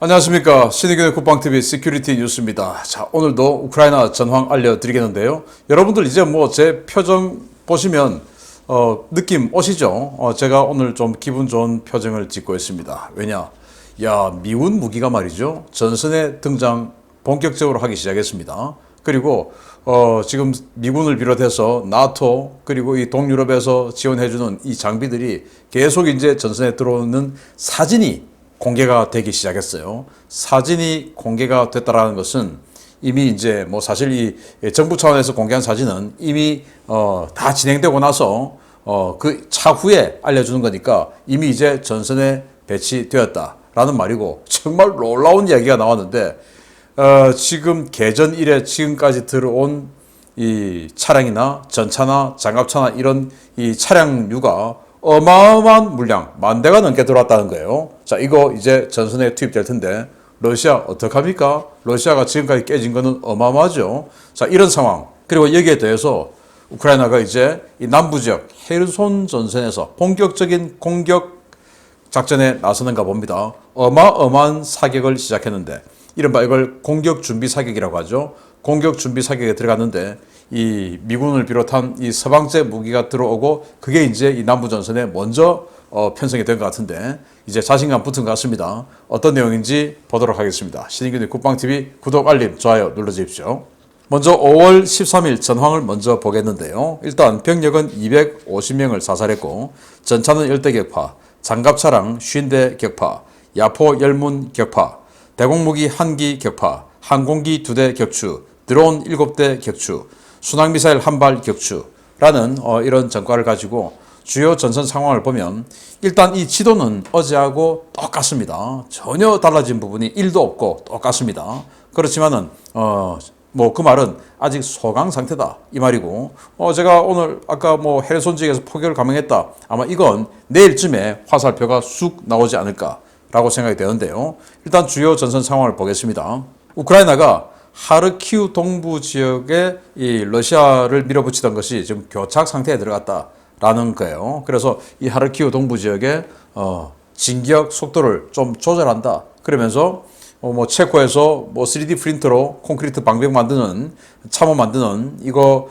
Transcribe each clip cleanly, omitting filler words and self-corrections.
안녕하십니까. 신의균의 국방TV 시큐리티 뉴스입니다. 자, 오늘도 우크라이나 전황 알려드리겠는데요. 여러분들 이제 뭐 제 표정 보시면 느낌 오시죠? 제가 오늘 좀 기분 좋은 표정을 짓고 있습니다. 왜냐? 미군 무기가 말이죠. 전선에 등장 본격적으로 하기 시작했습니다. 그리고 지금 미군을 비롯해서 나토 그리고 이 동유럽에서 지원해주는 이 장비들이 계속 이제 전선에 들어오는 사진이 공개가 되기 시작했어요. 사진이 공개가 됐다라는 것은 이미 이제 뭐 사실 이 정부 차원에서 공개한 사진은 이미 다 진행되고 나서 그 차후에 알려주는 거니까 이미 이제 전선에 배치되었다라는 말이고, 정말 놀라운 이야기가 나왔는데 지금 개전 이래 지금까지 들어온 이 차량이나 전차나 장갑차나 이런 이 차량류가 어마어마한 물량, 10,000대가 넘게 들어왔다는 거예요. 자, 이거 이제 전선에 투입될 텐데 러시아 어떡합니까? 러시아가 지금까지 깨진 거는 어마어마하죠. 자, 이런 상황. 그리고 여기에 대해서 우크라이나가 이제 이 남부 지역 헤르손 전선에서 본격적인 공격 작전에 나서는가 봅니다. 어마어마한 사격을 시작했는데, 이른바 이걸 공격 준비 사격이라고 하죠. 공격 준비 사격에 들어갔는데 이 미군을 비롯한 이 서방제 무기가 들어오고 그게 이제 이 남부 전선에 먼저 편성이 된 것 같은데 이제 자신감 붙은 것 같습니다. 어떤 내용인지 보도록 하겠습니다. 신인균의 국방TV 구독, 알림, 좋아요 눌러주십시오. 먼저 5월 13일 전황을 먼저 보겠는데요. 일단 병력은 250명을 사살했고 전차는 10대 격파, 장갑차량 50대 격파, 야포 열문 격파, 대공무기 1기 격파, 항공기 2대 격추, 드론 7대 격추, 순항미사일 1발 격추라는 이런 전과를 가지고 주요 전선 상황을 보면 일단 이 지도는 어제하고 똑같습니다. 전혀 달라진 부분이 1도 없고 똑같습니다. 그렇지만은 뭐 그 말은 아직 소강 상태다 이 말이고, 제가 오늘 아까 뭐 헤르손 지역에서 포격을 감행했다, 아마 이건 내일쯤에 화살표가 쑥 나오지 않을까라고 생각이 되는데요. 일단 주요 전선 상황을 보겠습니다. 우크라이나가 하르키우 동부 지역에 이 러시아를 밀어붙이던 것이 지금 교착 상태에 들어갔다라는 거예요. 그래서 이 하르키우 동부 지역에 진격 속도를 좀 조절한다. 그러면서 뭐 체코에서 뭐 3D 프린터로 콘크리트 방벽 만드는, 참호 만드는 이거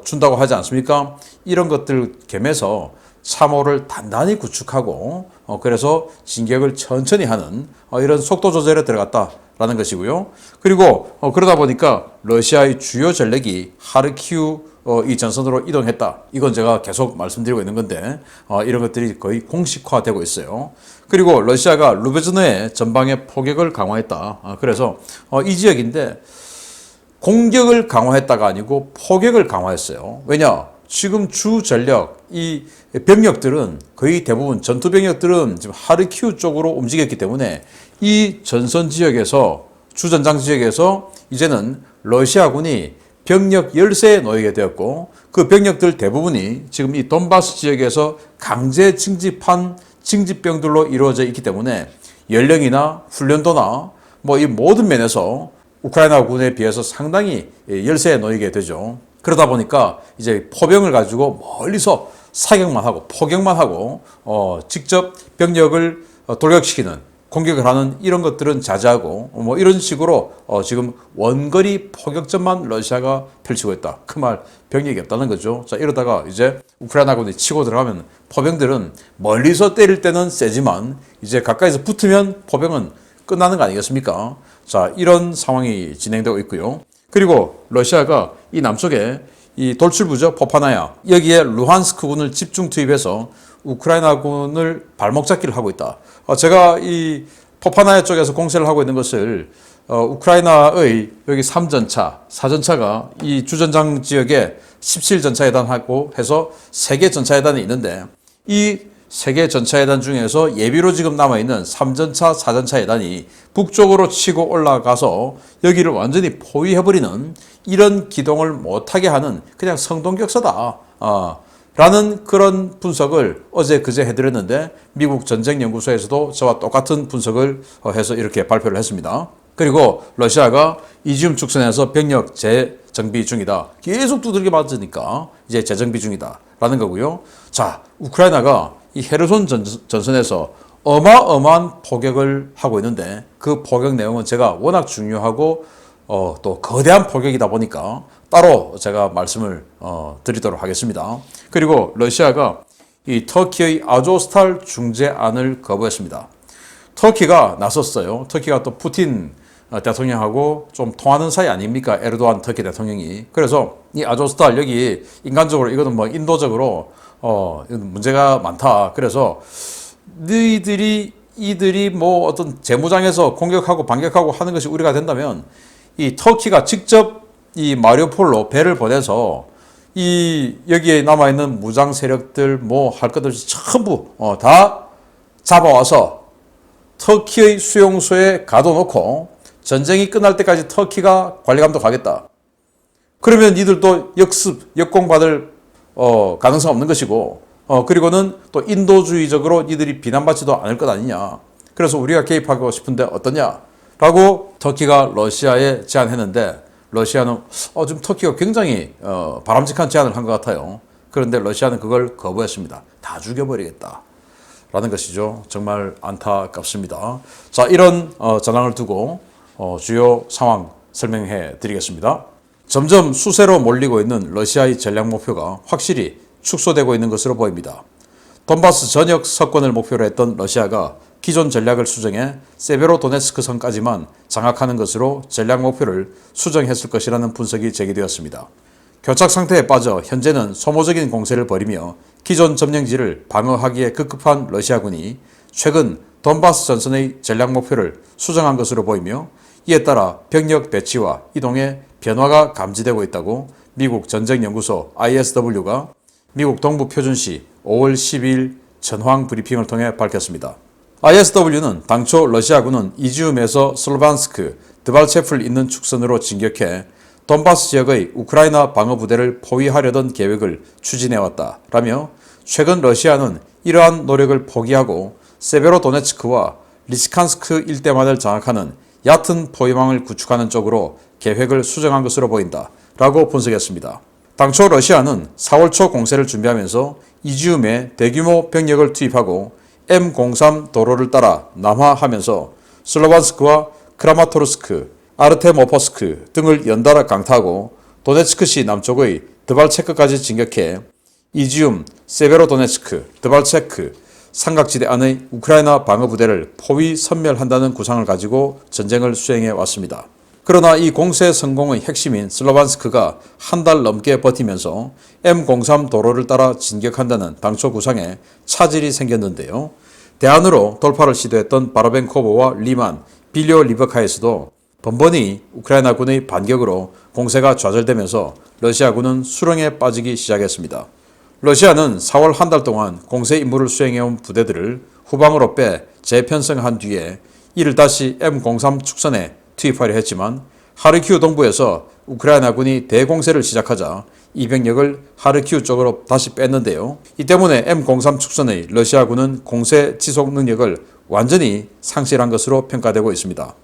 준다고 하지 않습니까? 이런 것들 겸해서 참호를 단단히 구축하고 그래서 진격을 천천히 하는 이런 속도 조절에 들어갔다라는 것이고요. 그리고 그러다 보니까 러시아의 주요 전력이 하르키우 이 전선으로 이동했다. 이건 제가 계속 말씀드리고 있는 건데 이런 것들이 거의 공식화되고 있어요. 그리고 러시아가 루베즈너의 전방에 포격을 강화했다. 그래서 이 지역인데 공격을 강화했다가 아니고 포격을 강화했어요. 왜냐? 지금 주 전력, 이 병력들은 거의 대부분 전투 병력들은 지금 하르키우 쪽으로 움직였기 때문에 이 전선 지역에서, 주전장 지역에서 이제는 러시아군이 병력 열세에 놓이게 되었고 그 병력들 대부분이 지금 이 돈바스 지역에서 강제 징집한 징집병들로 이루어져 있기 때문에 연령이나 훈련도나 뭐 이 모든 면에서 우크라이나 군에 비해서 상당히 열세에 놓이게 되죠. 그러다 보니까 이제 포병을 가지고 멀리서 사격만 하고 포격만 하고 직접 병력을 돌격시키는, 공격을 하는 이런 것들은 자제하고 뭐 이런 식으로 지금 원거리 포격전만 러시아가 펼치고 있다. 그 말 병력이 없다는 거죠. 자, 이러다가 이제 우크라이나군이 치고 들어가면 포병들은 멀리서 때릴 때는 세지만 이제 가까이서 붙으면 포병은 끝나는 거 아니겠습니까? 자, 이런 상황이 진행되고 있고요. 그리고 러시아가 이 남쪽에 이 돌출부죠, 포파나야, 여기에 루한스크군을 집중 투입해서 우크라이나군을 발목 잡기를 하고 있다. 제가 이 포파나야 쪽에서 공세를 하고 있는 것을 우크라이나의 여기 3전차, 4전차가 이 주전장 지역에 17전차예단하고 해서 3개 전차예단이 있는데 이 3개 전차예단 중에서 예비로 지금 남아있는 3전차, 4전차 예단이 북쪽으로 치고 올라가서 여기를 완전히 포위해버리는 이런 기동을 못하게 하는 그냥 성동격서다. 라는 그런 분석을 어제 그제 해드렸는데 미국 전쟁연구소에서도 저와 똑같은 분석을 해서 이렇게 발표를 했습니다. 그리고 러시아가 이지움 축선에서 병력 재정비 중이다. 계속 두들겨 맞으니까 이제 재정비 중이다. 라는 거고요. 자, 우크라이나가 이 헤르손 전선에서 어마어마한 포격을 하고 있는데 그 포격 내용은 제가 워낙 중요하고 또 거대한 포격이다 보니까 따로 제가 말씀을 드리도록 하겠습니다. 그리고 러시아가 이 터키의 아조스탈 중재안을 거부했습니다. 터키가 나섰어요. 터키가 또 푸틴 대통령하고 좀 통하는 사이 아닙니까? 에르도안 터키 대통령이. 그래서 이 아조스탈 여기 인간적으로 이거는 뭐 인도적으로 문제가 많다. 그래서 이들이 뭐 어떤 재무장에서 공격하고 반격하고 하는 것이 우려가 된다면 이 터키가 직접 이 마리우폴로 배를 보내서 이 여기에 남아있는 무장 세력들 뭐 할 것 없이 전부 다 잡아와서 터키의 수용소에 가둬놓고 전쟁이 끝날 때까지 터키가 관리 감독하겠다. 그러면 이들도 역공받을 가능성 없는 것이고 그리고는 또 인도주의적으로 이들이 비난받지도 않을 것 아니냐. 그래서 우리가 개입하고 싶은데 어떠냐? 라고 터키가 러시아에 제안했는데 러시아는 좀 터키가 굉장히 바람직한 제안을 한 것 같아요. 그런데 러시아는 그걸 거부했습니다. 다 죽여버리겠다. 라는 것이죠. 정말 안타깝습니다. 자, 이런 전황을 두고 주요 상황 설명해 드리겠습니다. 점점 수세로 몰리고 있는 러시아의 전략 목표가 확실히 축소되고 있는 것으로 보입니다. 돈바스 전역 석권을 목표로 했던 러시아가 기존 전략을 수정해 세베로도네츠크 선까지만 장악하는 것으로 전략 목표를 수정했을 것이라는 분석이 제기되었습니다. 교착 상태에 빠져 현재는 소모적인 공세를 벌이며 기존 점령지를 방어하기에 급급한 러시아군이 최근 돈바스 전선의 전략 목표를 수정한 것으로 보이며 이에 따라 병력 배치와 이동에 변화가 감지되고 있다고 미국 전쟁연구소 ISW가 미국 동부 표준시 5월 12일 전황 브리핑을 통해 밝혔습니다. ISW는 당초 러시아군은 이지움에서 슬로반스크, 드발체프를 잇는 축선으로 진격해 돈바스 지역의 우크라이나 방어부대를 포위하려던 계획을 추진해왔다 라며 최근 러시아는 이러한 노력을 포기하고 세베로도네츠크와 리시칸스크 일대만을 장악하는 얕은 포위망을 구축하는 쪽으로 계획을 수정한 것으로 보인다 라고 분석했습니다. 당초 러시아는 4월 초 공세를 준비하면서 이지움에 대규모 병력을 투입하고 M03 도로를 따라 남하하면서 슬로반스크와 크라마토르스크, 아르테모포스크 등을 연달아 강타하고 도네츠크시 남쪽의 드발체크까지 진격해 이지움, 세베로도네츠크, 드발체크 삼각지대 안의 우크라이나 방어부대를 포위 섬멸한다는 구상을 가지고 전쟁을 수행해 왔습니다. 그러나 이 공세 성공의 핵심인 슬로반스크가 한 달 넘게 버티면서 M03 도로를 따라 진격한다는 당초 구상에 차질이 생겼는데요. 대안으로 돌파를 시도했던 바로벤코보와 리만, 빌리오 리버카에서도 번번이 우크라이나군의 반격으로 공세가 좌절되면서 러시아군은 수렁에 빠지기 시작했습니다. 러시아는 4월 한 달 동안 공세 임무를 수행해온 부대들을 후방으로 빼 재편성한 뒤에 이를 다시 M03 축선에 투입하려 했지만 하르키우 동부에서 우크라이나군이 대공세를 시작하자 이 병력을 하르키우 쪽으로 다시 뺐는데요. 이 때문에 M03 축선의 러시아군은 공세 지속 능력을 완전히 상실한 것으로 평가되고 있습니다.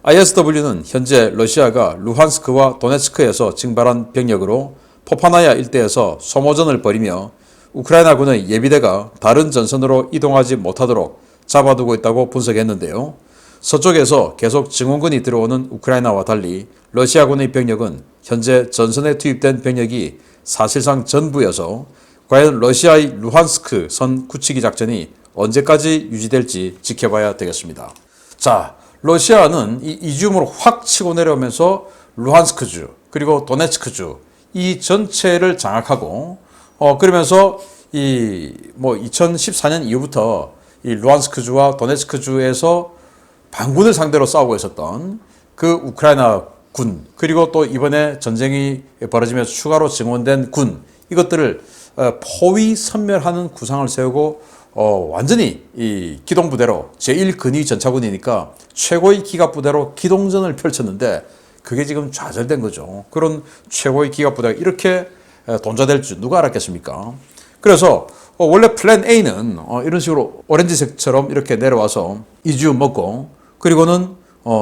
ISW는 현재 러시아가 루한스크와 도네츠크에서 징발한 병력으로 포파나야 일대에서 소모전을 벌이며 우크라이나군의 예비대가 다른 전선으로 이동하지 못하도록 잡아두고 있다고 분석했는데요. 서쪽에서 계속 증원군이 들어오는 우크라이나와 달리 러시아군의 병력은 현재 전선에 투입된 병력이 사실상 전부여서 과연 러시아의 루한스크 선 굳히기 작전이 언제까지 유지될지 지켜봐야 되겠습니다. 자, 러시아는 이 이지움으로 확 치고 내려오면서 루한스크주 그리고 도네츠크주 이 전체를 장악하고 그러면서 이 2014년 이후부터 이 루한스크주와 도네츠크주에서 반군을 상대로 싸우고 있었던 그 우크라이나 군 그리고 또 이번에 전쟁이 벌어지면서 추가로 증원된 군 이것들을 포위 섬멸하는 구상을 세우고 완전히 이 기동부대로 제1근위 전차군이니까 최고의 기갑부대로 기동전을 펼쳤는데 그게 지금 좌절된 거죠. 그런 최고의 기갑부대가 이렇게 돈좌될 줄 누가 알았겠습니까? 그래서 원래 플랜 A는 이런 식으로 오렌지색처럼 이렇게 내려와서 이지움 먹고 그리고는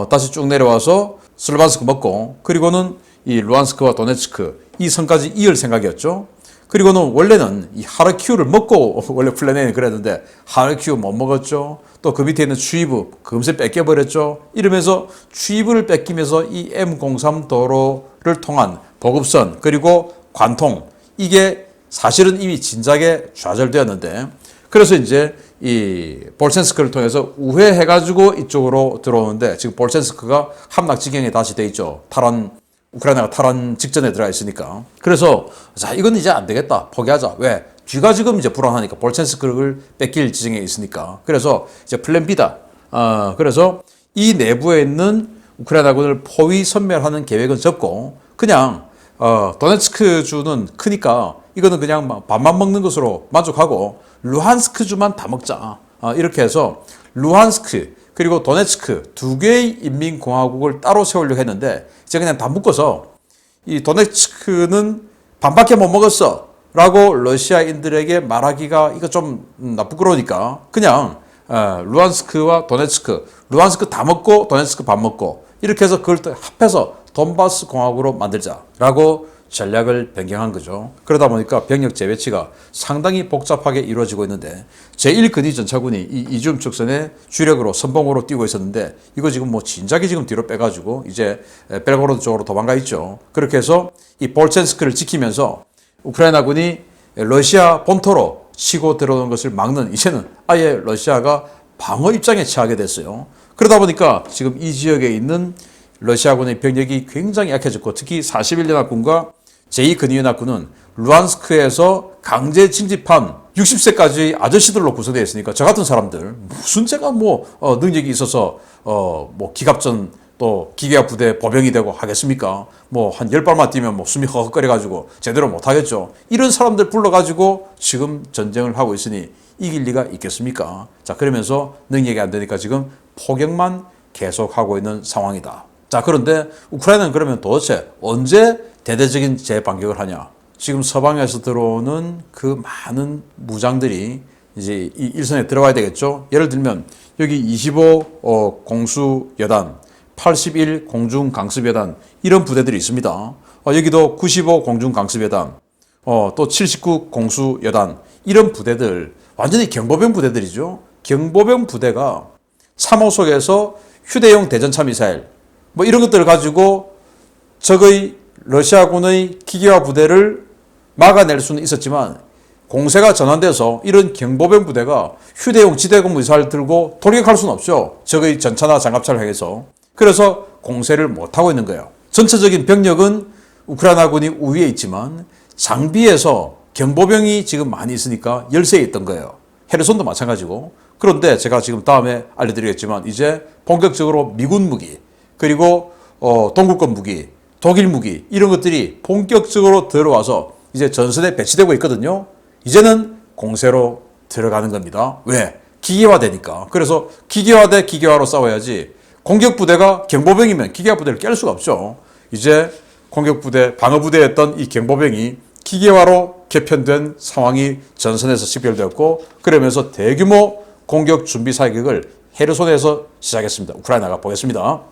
다시 쭉 내려와서 슬로반스크 먹고 그리고는 이 루한스크와 도네츠크 이 선까지 이을 생각이었죠. 그리고는 원래는 이 하르키우를 먹고 원래 플랜 A는 그랬는데 하르키우 못 먹었죠. 또 그 밑에 있는 추이부 금세 뺏겨버렸죠. 이러면서 추이부를 뺏기면서 이 M03 도로를 통한 보급선 그리고 관통 이게 사실은 이미 진작에 좌절되었는데 그래서 이제 이 볼첸스크를 통해서 우회해가지고 이쪽으로 들어오는데 지금 볼첸스크가 함락 지경에 다시 돼 있죠. 우크라이나가 탈환 직전에 들어가 있으니까. 그래서 자 이건 이제 안 되겠다. 포기하자. 왜? 뒤가 지금 이제 불안하니까 볼첸스크를 뺏길 지경에 있으니까. 그래서 이제 플랜 B다. 그래서 이 내부에 있는 우크라이나군을 포위 섬멸하는 계획은 접고 그냥 도네츠크 주는 크니까 이거는 그냥 밥만 먹는 것으로 만족하고 루한스크 주만 다 먹자. 이렇게 해서 루한스크 그리고 도네츠크 두 개의 인민공화국을 따로 세우려고 했는데 이제 그냥 다 묶어서 이 도네츠크는 반밖에 못 먹었어 라고 러시아인들에게 말하기가 이거 좀 부끄러우니까 그냥 루한스크와 도네츠크 루한스크 다 먹고 도네츠크 밥 먹고 이렇게 해서 그걸 합해서 돈바스 공화국으로 만들자라고 전략을 변경한 거죠. 그러다 보니까 병력 재배치가 상당히 복잡하게 이루어지고 있는데 제1근위전차군이 이 이줌 축선에 주력으로 선봉으로 뛰고 있었는데 이거 지금 뭐 진작에 지금 뒤로 빼가지고 이제 벨고로드 쪽으로 도망가 있죠. 그렇게 해서 이 볼첸스크를 지키면서 우크라이나군이 러시아 본토로 치고 들어오는 것을 막는 이제는 아예 러시아가 방어 입장에 처하게 됐어요. 그러다 보니까 지금 이 지역에 있는 러시아군의 병력이 굉장히 약해졌고 특히 41연합군과 제2근위연합군은 루안스크에서 강제 징집한 60세까지 아저씨들로 구성되어 있으니까 저 같은 사람들 무슨 제가 능력이 있어서 기갑전 또 기계화 부대 보병이 되고 하겠습니까? 한 10발만 뛰면 숨이 허걱거려가지고 제대로 못하겠죠. 이런 사람들 불러가지고 지금 전쟁을 하고 있으니 이길 리가 있겠습니까? 자, 그러면서 능력이 안 되니까 지금 포격만 계속하고 있는 상황이다. 자, 그런데 우크라이나는 그러면 도대체 언제 대대적인 재반격을 하냐? 지금 서방에서 들어오는 그 많은 무장들이 이제 이 일선에 들어가야 되겠죠? 예를 들면 여기 25 공수여단, 81 공중강습여단 이런 부대들이 있습니다. 여기도 95 공중강습여단, 또 79 공수여단 이런 부대들 완전히 경보병 부대들이죠. 경보병 부대가 3호 속에서 휴대용 대전차 미사일 이런 것들을 가지고 적의 러시아군의 기계화 부대를 막아낼 수는 있었지만 공세가 전환돼서 이런 경보병 부대가 휴대용 지대공 미사일 들고 돌격할 수는 없죠. 적의 전차나 장갑차를 향해서. 그래서 공세를 못하고 있는 거예요. 전체적인 병력은 우크라이나군이 우위에 있지만 장비에서 경보병이 지금 많이 있으니까 열세에 있던 거예요. 헤르손도 마찬가지고. 그런데 제가 지금 다음에 알려드리겠지만 이제 본격적으로 미군 무기 그리고 동구권 무기 독일 무기 이런 것들이 본격적으로 들어와서 이제 전선에 배치되고 있거든요. 이제는 공세로 들어가는 겁니다. 왜? 기계화되니까. 그래서 기계화 대 기계화로 싸워야지 공격부대가 경보병이면 기계화부대를 깰 수가 없죠. 이제 공격부대, 방어부대였던 이 경보병이 기계화로 개편된 상황이 전선에서 식별되었고 그러면서 대규모 공격 준비 사격을 헤르손에서 시작했습니다. 우크라이나가 보겠습니다.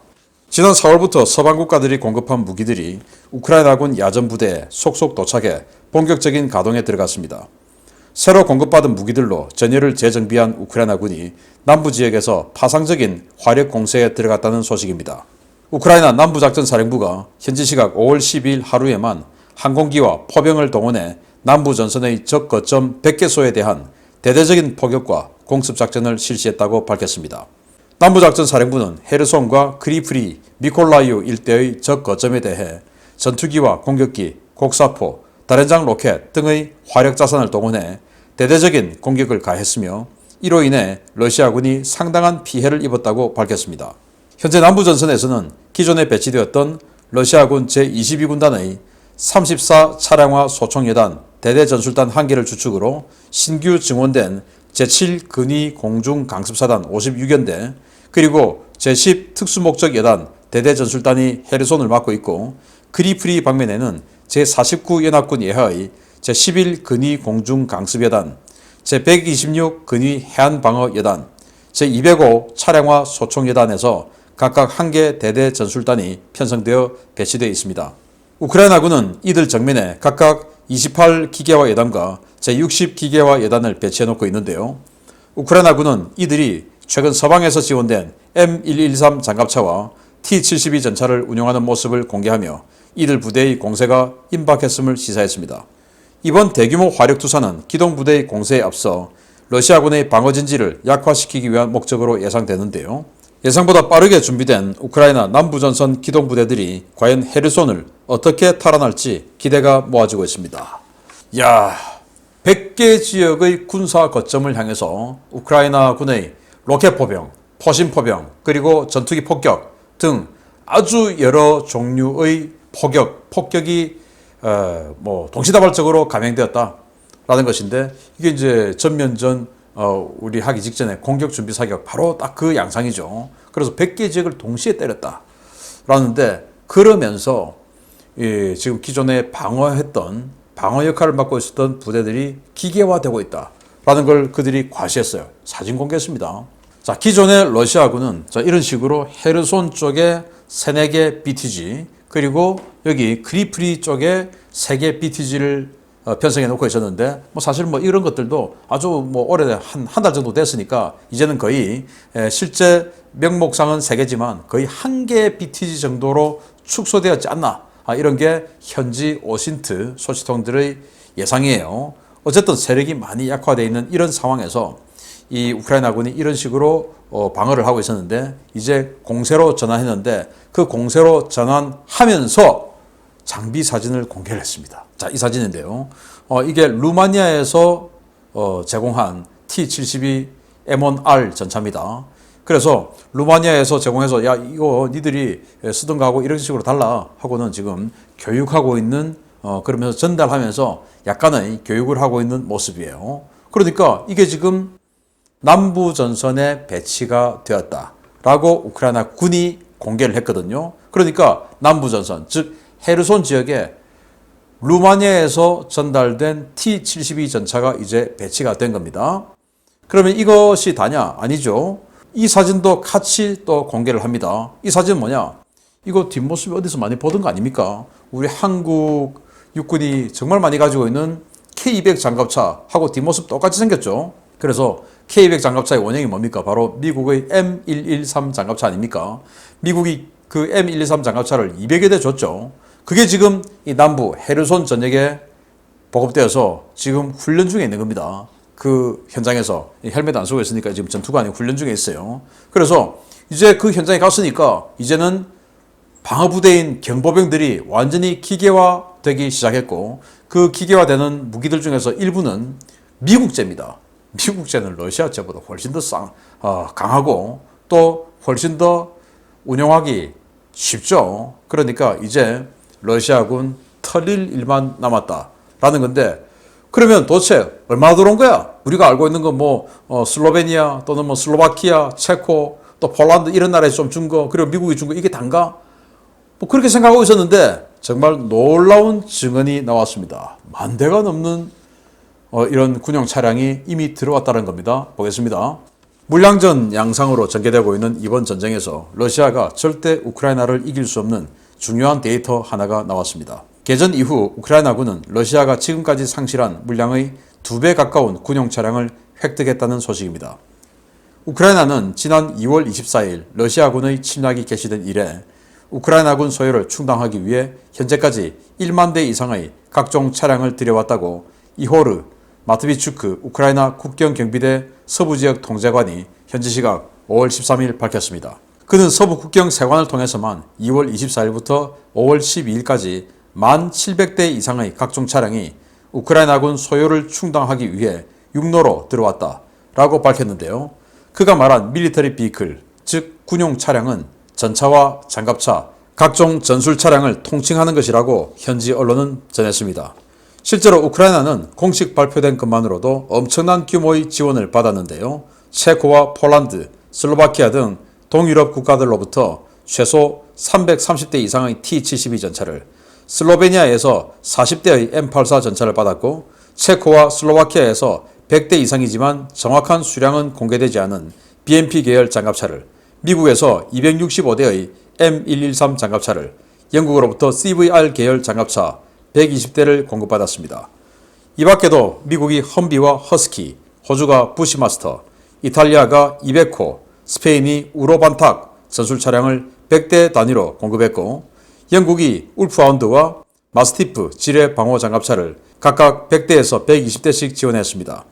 지난 4월부터 서방 국가들이 공급한 무기들이 우크라이나군 야전부대에 속속 도착해 본격적인 가동에 들어갔습니다. 새로 공급받은 무기들로 전열을 재정비한 우크라이나군이 남부 지역에서 파상적인 화력 공세에 들어갔다는 소식입니다. 우크라이나 남부작전사령부가 현지 시각 5월 12일 하루에만 항공기와 포병을 동원해 남부 전선의 적 거점 100개소에 대한 대대적인 포격과 공습작전을 실시했다고 밝혔습니다. 남부작전사령부는 헤르손과 크리프리, 미콜라이우 일대의 적 거점에 대해 전투기와 공격기, 곡사포, 다련장 로켓 등의 화력 자산을 동원해 대대적인 공격을 가했으며 이로 인해 러시아군이 상당한 피해를 입었다고 밝혔습니다. 현재 남부전선에서는 기존에 배치되었던 러시아군 제22군단의 34 차량화 소총여단 대대전술단 1개를 주축으로 신규 증원된 제7근위 공중강습사단 56연대 그리고 제10 특수목적여단 대대전술단이 헤르손을 맡고 있고 크리프리 방면에는 제49연합군 예하의 제11 근위 공중강습여단, 제126 근위 해안방어여단, 제205 차량화 소총여단에서 각각 1개 대대 전술단이 편성되어 배치되어 있습니다. 우크라이나군은 이들 정면에 각각 28 기계화 여단과 제60 기계화 여단을 배치해 놓고 있는데요. 우크라이나군은 이들이 최근 서방에서 지원된 M113 장갑차와 T-72 전차를 운용하는 모습을 공개하며 이들 부대의 공세가 임박했음을 시사했습니다. 이번 대규모 화력 투사는 기동부대의 공세에 앞서 러시아군의 방어진지를 약화시키기 위한 목적으로 예상되는데요. 예상보다 빠르게 준비된 우크라이나 남부전선 기동부대들이 과연 헤르손을 어떻게 탈환할지 기대가 모아지고 있습니다. 100개 지역의 군사 거점을 향해서 우크라이나 군의 로켓포병, 포신포병, 그리고 전투기 폭격 등 아주 여러 종류의 폭격이 동시다발적으로 감행되었다라는 것인데, 이게 이제 전면전 우리 하기 직전에 공격 준비 사격 바로 딱 그 양상이죠. 그래서 100개 지역을 동시에 때렸다라는데, 그러면서 지금 기존에 방어 역할을 맡고 있었던 부대들이 기계화되고 있다라는 걸 그들이 과시했어요. 사진 공개했습니다. 자, 기존의 러시아군은 이런 식으로 헤르손 쪽에 3, 4개 BTG, 그리고 여기 크리프리 쪽에 3개 BTG를 편성해 놓고 있었는데, 사실 이런 것들도 아주 오래된 한 달 정도 됐으니까 이제는 거의 실제 명목상은 3개지만 거의 1개 BTG 정도로 축소되었지 않나, 이런 게 현지 오신트 소식통들의 예상이에요. 어쨌든 세력이 많이 약화되어 있는 이런 상황에서 이 우크라이나군이 이런 식으로 방어를 하고 있었는데, 이제 공세로 전환했는데, 그 공세로 전환하면서 장비 사진을 공개를 했습니다. 자, 이 사진인데요. 이게 루마니아에서 제공한 T-72 M1R 전차입니다. 그래서 루마니아에서 제공해서 이거 니들이 쓰던가 하고 이런 식으로 달라 하고는 지금 교육하고 있는, 그러면서 전달하면서 약간의 교육을 하고 있는 모습이에요. 그러니까 이게 지금 남부 전선에 배치가 되었다라고 우크라이나 군이 공개를 했거든요. 그러니까 남부 전선, 즉 헤르손 지역에 루마니아에서 전달된 T-72 전차가 이제 배치가 된 겁니다. 그러면 이것이 다냐? 아니죠. 이 사진도 같이 또 공개를 합니다. 이 사진은 뭐냐? 이거 뒷모습이 어디서 많이 보던 거 아닙니까? 우리 한국 육군이 정말 많이 가지고 있는 K200 장갑차하고 뒷모습 똑같이 생겼죠. 그래서 K200 장갑차의 원형이 뭡니까? 바로 미국의 M113 장갑차 아닙니까? 미국이 그 M113 장갑차를 200여 대 줬죠. 그게 지금 이 남부 헤르손 전역에 보급되어서 지금 훈련 중에 있는 겁니다. 그 현장에서 헬멧 안 쓰고 있으니까 지금 전투가 아니고 훈련 중에 있어요. 그래서 이제 그 현장에 갔으니까 이제는 방어부대인 경보병들이 완전히 기계화되기 시작했고, 그 기계화되는 무기들 중에서 일부는 미국제입니다. 미국제는 러시아제보다 훨씬 더 강하고 또 훨씬 더 운용하기 쉽죠. 그러니까 이제 러시아군 털릴 일만 남았다라는 건데, 그러면 도대체 얼마나 들어온 거야? 우리가 알고 있는 건 슬로베니아 또는 슬로바키아, 체코, 또 폴란드 이런 나라에서 좀 준 거, 그리고 미국이 준 거, 이게 단가? 그렇게 생각하고 있었는데 정말 놀라운 증언이 나왔습니다. 10,000대가 넘는 이런 군용 차량이 이미 들어왔다는 겁니다. 보겠습니다. 물량전 양상으로 전개되고 있는 이번 전쟁에서 러시아가 절대 우크라이나를 이길 수 없는 중요한 데이터 하나가 나왔습니다. 개전 이후 우크라이나군은 러시아가 지금까지 상실한 물량의 2배 가까운 군용 차량을 획득했다는 소식입니다. 우크라이나는 지난 2월 24일 러시아군의 침략이 개시된 이래 우크라이나군 소요를 충당하기 위해 현재까지 1만 대 이상의 각종 차량을 들여왔다고 이호르 마트비추크 우크라이나 국경경비대 서부지역 통제관이 현지 시각 5월 13일 밝혔습니다. 그는 서부 국경 세관을 통해서만 2월 24일부터 5월 12일까지 1,700대 이상의 각종 차량이 우크라이나군 소요를 충당하기 위해 육로로 들어왔다라고 밝혔는데요. 그가 말한 밀리터리 비클, 즉 군용 차량은 전차와 장갑차, 각종 전술 차량을 통칭하는 것이라고 현지 언론은 전했습니다. 실제로 우크라이나는 공식 발표된 것만으로도 엄청난 규모의 지원을 받았는데요. 체코와 폴란드, 슬로바키아 등 동유럽 국가들로부터 최소 330대 이상의 T-72 전차를, 슬로베니아에서 40대의 M84 전차를 받았고, 체코와 슬로바키아에서 100대 이상이지만 정확한 수량은 공개되지 않은 BMP 계열 장갑차를, 미국에서 265대의 M113 장갑차를, 영국으로부터 CVR 계열 장갑차 120대를 공급받았습니다. 이 밖에도 미국이 험비와 허스키, 호주가 부시마스터, 이탈리아가 이베코, 스페인이 우로반탁 전술 차량을 100대 단위로 공급했고 영국이 울프하운드와 마스티프 지뢰 방호 장갑차를 각각 100대에서 120대씩 지원했습니다.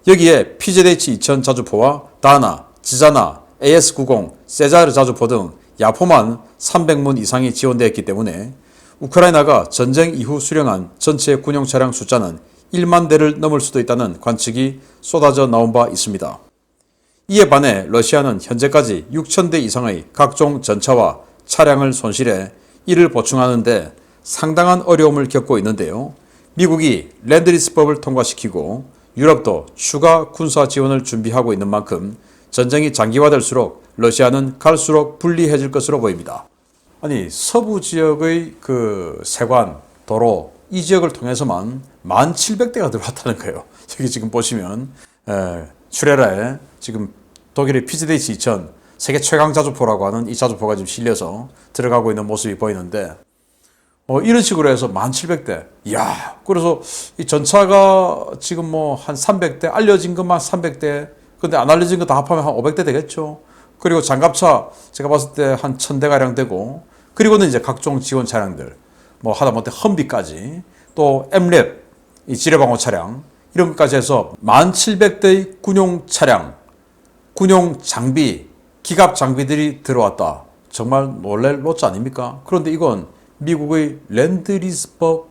여기에 PZH-2000 자주포와 다나, 지자나, AS-90, 세자르 자주포 등 야포만 300문 이상이 지원되었기 때문에 우크라이나가 전쟁 이후 수령한 전체 군용 차량 숫자는 1만 대를 넘을 수도 있다는 관측이 쏟아져 나온 바 있습니다. 이에 반해 러시아는 현재까지 6,000대 이상의 각종 전차와 차량을 손실해 이를 보충하는데 상당한 어려움을 겪고 있는데요. 미국이 렌드리스법을 통과시키고 유럽도 추가 군사 지원을 준비하고 있는 만큼 전쟁이 장기화될수록 러시아는 갈수록 불리해질 것으로 보입니다. 아니 서부 지역의 그 세관, 도로 이 지역을 통해서만 1,700대가 들어왔다는 거예요. 여기 지금 보시면 슈레라에 지금 독일의 PZH-2000 세계 최강 자주포라고 하는 이 자주포가 지금 실려서 들어가고 있는 모습이 보이는데 이런 식으로 해서 1,700대. 이야, 그래서 이 전차가 지금 뭐 한 300대, 알려진 것만 300대, 근데 안 알려진 거 다 합하면 한 500대 되겠죠. 그리고 장갑차 제가 봤을 때 한 1,000대가량 되고, 그리고는 이제 각종 지원 차량들, 뭐 하다못해 험비까지, 또 M랩, 이 지뢰방호 차량, 이런 것까지 해서 1,700대의 군용 차량, 군용 장비, 기갑 장비들이 들어왔다. 정말 놀랄 노트 아닙니까? 그런데 이건 미국의 렌드리스법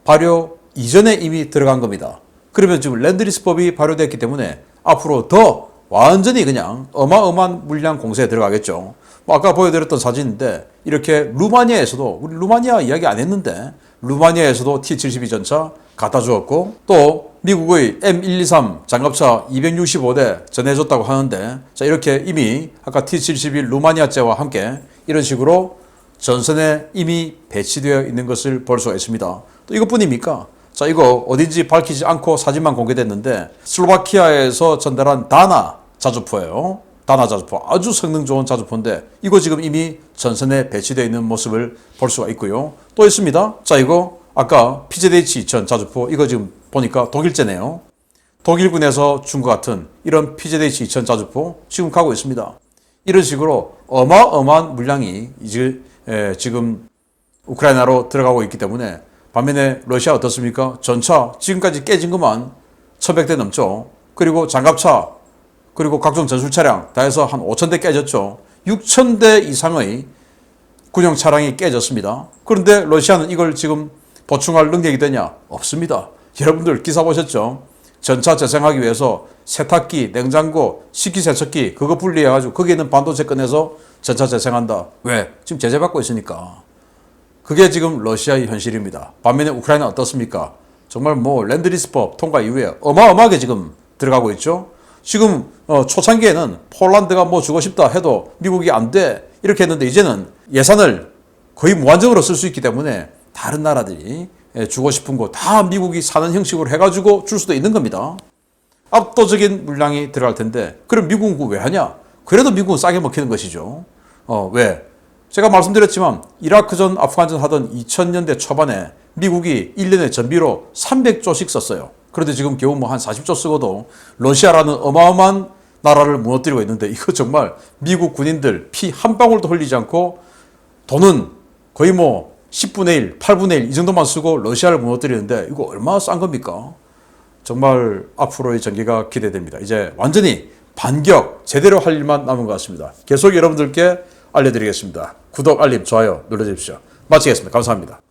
발효 이전에 이미 들어간 겁니다. 그러면 지금 렌드리스법이 발효됐기 때문에 앞으로 더 완전히 그냥 어마어마한 물량 공세에 들어가겠죠. 뭐 아까 보여드렸던 사진인데 이렇게 루마니아에서도, 우리 루마니아 이야기 안 했는데 루마니아에서도 T-72 전차 갖다 주었고, 또 미국의 M123 장갑차 265대 전해줬다고 하는데, 자 이렇게 이미 아까 T-72 루마니아제와 함께 이런 식으로 전선에 이미 배치되어 있는 것을 볼 수가 있습니다. 또 이것뿐입니까? 자 이거 어딘지 밝히지 않고 사진만 공개됐는데 슬로바키아에서 전달한 다나 자주포예요. 다나 자주포, 아주 성능 좋은 자주포인데 이거 지금 이미 전선에 배치되어 있는 모습을 볼 수가 있고요. 또 있습니다. 자 이거 아까 PZH-2000 자주포, 이거 지금 보니까 독일제네요. 독일군에서 준 것 같은 이런 PZH-2000 자주포 지금 가고 있습니다. 이런 식으로 어마어마한 물량이 이제 지금 우크라이나로 들어가고 있기 때문에, 반면에 러시아 어떻습니까? 전차 지금까지 깨진 것만 1,100대 넘죠. 그리고 장갑차, 그리고 각종 전술 차량 다 해서 한 5,000대 깨졌죠. 6,000대 이상의 군용 차량이 깨졌습니다. 그런데 러시아는 이걸 지금 보충할 능력이 되냐? 없습니다. 여러분들 기사 보셨죠? 전차 재생하기 위해서 세탁기, 냉장고, 식기세척기 그거 분리해가지고 거기에 있는 반도체 꺼내서 전차 재생한다. 왜? 지금 제재받고 있으니까. 그게 지금 러시아의 현실입니다. 반면에 우크라이나 어떻습니까? 정말 뭐 렌드리스법 통과 이후에 어마어마하게 지금 들어가고 있죠. 지금 초창기에는 폴란드가 뭐 주고 싶다 해도 미국이 안 돼 이렇게 했는데 이제는 예산을 거의 무한정으로 쓸 수 있기 때문에 다른 나라들이 주고 싶은 거 다 미국이 사는 형식으로 해가지고 줄 수도 있는 겁니다. 압도적인 물량이 들어갈 텐데 그럼 미국은 그거 왜 하냐? 그래도 미국은 싸게 먹히는 것이죠. 왜? 제가 말씀드렸지만 이라크전, 아프간전 하던 2000년대 초반에 미국이 1년에 전비로 300조씩 썼어요. 그런데 지금 겨우 뭐 한 40조 쓰고도 러시아라는 어마어마한 나라를 무너뜨리고 있는데 이거 정말 미국 군인들 피 한 방울도 흘리지 않고 돈은 거의 뭐 10분의 1, 8분의 1 이 정도만 쓰고 러시아를 무너뜨리는데 이거 얼마나 싼 겁니까? 정말 앞으로의 전개가 기대됩니다. 이제 완전히 반격 제대로 할 일만 남은 것 같습니다. 계속 여러분들께 알려드리겠습니다. 구독, 알림, 좋아요 눌러주십시오. 마치겠습니다. 감사합니다.